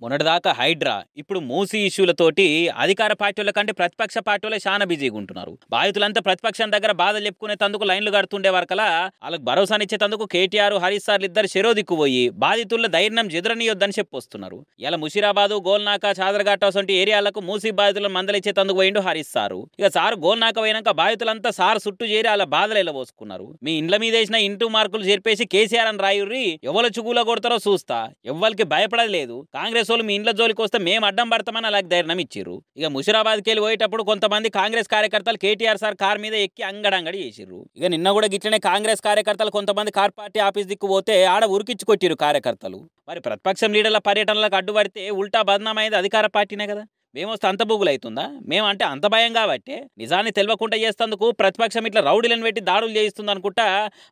మొన్నటిదాకా హైడ్రా ఇప్పుడు మూసీ ఇష్యూలతోటి అధికార పార్టీల కంటే ప్రతిపక్ష పార్టీలే చాలా బిజీగా ఉంటున్నారు. బాధితులంతా ప్రతిపక్షం దగ్గర బాధలు చెప్పుకునేందుకు లైన్లు కడుతుండే వరకలా వాళ్ళకి భరోసానిచ్చేందుకు కేటీఆర్ హరీష్ సార్లు ఇద్దరు చెరో దిక్కుపోయి బాధితుల ధైర్యం జెదరనీయొద్దని చెప్పొస్తున్నారు. ఇలా ముషిరాబాదు గోల్నాక చాదరఘాట్ వంటి ఏరియాలకు మూసీ బాధితులను మందలిచ్చేందుకు పోయిండు హరీష్ సారు. ఇక సారు గోల్నాక పోయినాక బాధితులంతా సార్ చుట్టూ చేరి వాళ్ళ బాధలు ఎలబోసుకున్నారు. మీ ఇండ్ల మీద వేసిన ఇంటూ మార్కులు చేర్పేసి కేసీఆర్ అని రాయుర్రి, ఎవరు చుగుల కొడతారో చూస్తా, ఎవ్వరికి భయపడలేదు లేదు. కాంగ్రెస్ వాళ్ళు మీ ఇంట్లో జోలికి వస్తే మేము అడ్డం పడతామని అలాగే ధైర్యం ఇచ్చిర్రు. ఇక ముషిరాబాద్కి వెళ్ళి పోయేటప్పుడు కొంతమంది కాంగ్రెస్ కార్యకర్తలు కేటీఆర్ సార్ కార్ మీద ఎక్కి అంగడంగడి చేసిర్రు. ఇక నిన్న కూడా గిట్లనే కాంగ్రెస్ కార్యకర్తలు కొంతమంది కార్ పార్టీ ఆఫీస్ దిక్కు పోతే ఆడ ఉరికిచ్చి కొట్టిరు కార్యకర్తలు. మరి ప్రతిపక్షం లీడర్ల పర్యటనలకు అడ్డుపడితే ఉల్టా బదనామైంది అధికార పార్టీనే కదా. మేమొస్తే అంత బుగులు అవుతుందా? మేమంటే అంత భయం కాబట్టి నిజాన్ని తెలియకుండా చేస్తేందుకు ప్రతిపక్షం ఇట్లా రౌడీలను పెట్టి దాడులు చేయిస్తుంది అనుకుంటా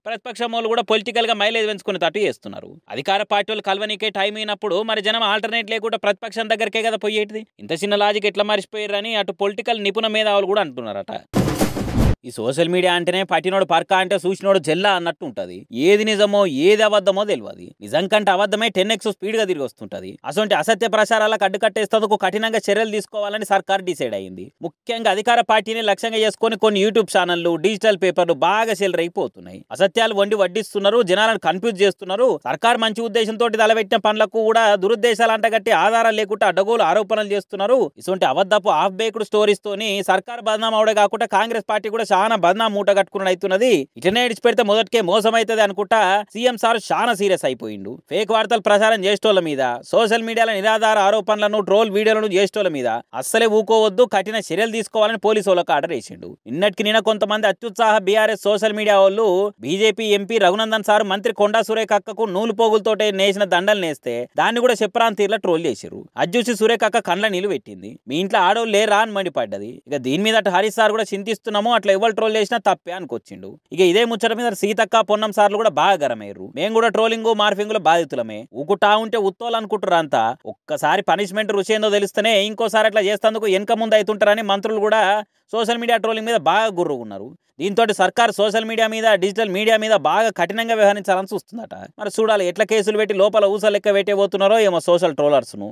ప్రతిపక్షం వాళ్ళు కూడా పొలిటికల్గా మైలేజ్ పెంచుకునేటట్టు చేస్తున్నారు. అధికార పార్టీ వాళ్ళు కలవనీకే టైం అయినప్పుడు మరి జనం ఆల్టర్నేట్ లేకుండా ప్రతిపక్షం దగ్గరికే కదా పోయేటిది. ఇంత చిన్న లాజిక్ ఎట్లా మర్చిపోయారని అటు పొలిటికల్ నిపుణ మేధావులు కూడా అంటున్నారట. ఈ సోషల్ మీడియా అంటేనే పట్టినోడు పర్క అంటే చూసినోడు జల్లా అన్నట్టు ఉంటుంది. ఏది నిజమో ఏది అబద్ధమో తెలియదు. నిజం కంటే అబద్ధమే 10x స్పీడ్గా తిరిగి వస్తుంటుంది. అసలు అసత్య ప్రచారాలకు అడ్డుకట్టేస్తూ కఠినంగా చర్యలు తీసుకోవాలని సర్కార్ డిసైడ్ అయింది. ముఖ్యంగా అధికార పార్టీని లక్ష్యంగా చేసుకుని కొన్ని యూట్యూబ్ ఛానళ్లు, డిజిటల్ పేపర్లు బాగా చెలరైపోతున్నాయి. అసత్యాలు వడ్డిస్తున్నారు, జనాలను కన్ఫ్యూజ్ చేస్తున్నారు. సర్కార్ మంచి ఉద్దేశంతో తలబెట్టిన పనులకు కూడా దురుద్దేశాలు అంటగట్టి ఆధారాలు లేకుండా అడ్డగోలు ఆరోపణలు చేస్తున్నారు. ఇటువంటి అబద్ధపు హాఫ్ బేక్డ్ స్టోరీస్ తోని సర్కార్ బదనాం అవడే కాకుండా కాంగ్రెస్ పార్టీ కూడా చాలా బదనాం మూట కట్టుకుని అవుతున్నది. ఇట్లనే ఇడిచి పెడితే మొదటికే మోసం అవుతుంది అనుకుంటా సీఎం సార్ చాలా సీరియస్ అయిపోయిండు. ఫేక్ వార్తలు ప్రచారం చేసేటోళ్ల మీద, సోషల్ మీడియాలో నిరాధార ఆరోపణలను, ట్రోల్ వీడియోలను చేసేటోళ్ల మీద అస్సలే ఊకోవద్దు, కఠిన చర్యలు తీసుకోవాలని పోలీసు వాళ్ళకు ఆర్డర్ వేసిండు. నిన్న కొంతమంది అత్యుత్సాహ బీఆర్ఎస్ సోషల్ మీడియా వాళ్ళు బీజేపీ ఎంపీ రఘునందన్ సార్ మంత్రి కొండా సురేఖ అక్కకు నూలు పోగులతోటే నేసిన దండలు నేస్తే దాన్ని కూడా చెప్పరాని తీరులో ట్రోల్ చేశారు. అది చూసి సురేఖ అక్క కండ్ల నీళ్లు పెట్టింది. మీ ఇంట్లో ఆడోళ్ళు లేరా అని మండిపడ్డది. ఇక దీని మీద అటు హరీష్ సార్ కూడా చింతిస్తున్నాము, అట్లా ఎవరు ట్రోల్ చేసినా తప్పే అనుకొచ్చిండు. ఇక ఇదే ముచ్చట మీద సీతక్క, పొన్నం సార్లు కూడా బాగా గరమయ్యారు. మేము కూడా ట్రోలింగ్, మార్ఫింగ్ బాధితులమే, ఊకుటా ఉంటే ఉత్తోలనుకుంటారు అంతా. ఒక్కసారి పనిష్మెంట్ రుచి ఏందో తెలిస్తేనే ఇంకోసారి అట్లా చేస్తేందుకు వెనక ముందు అవుతుంటారని మంత్రులు కూడా సోషల్ మీడియా ట్రోలింగ్ మీద బాగా గుర్రు ఉన్నారు. దీంతో సర్కార్ సోషల్ మీడియా మీద, డిజిటల్ మీడియా మీద బాగా కఠినంగా వ్యవహరించాలని చూస్తుందట. మరి చూడాలి ఎట్లా కేసులు పెట్టి లోపల ఊస లెక్క పెట్టే పోతున్నారో ఏమో సోషల్ ట్రోలర్స్ను.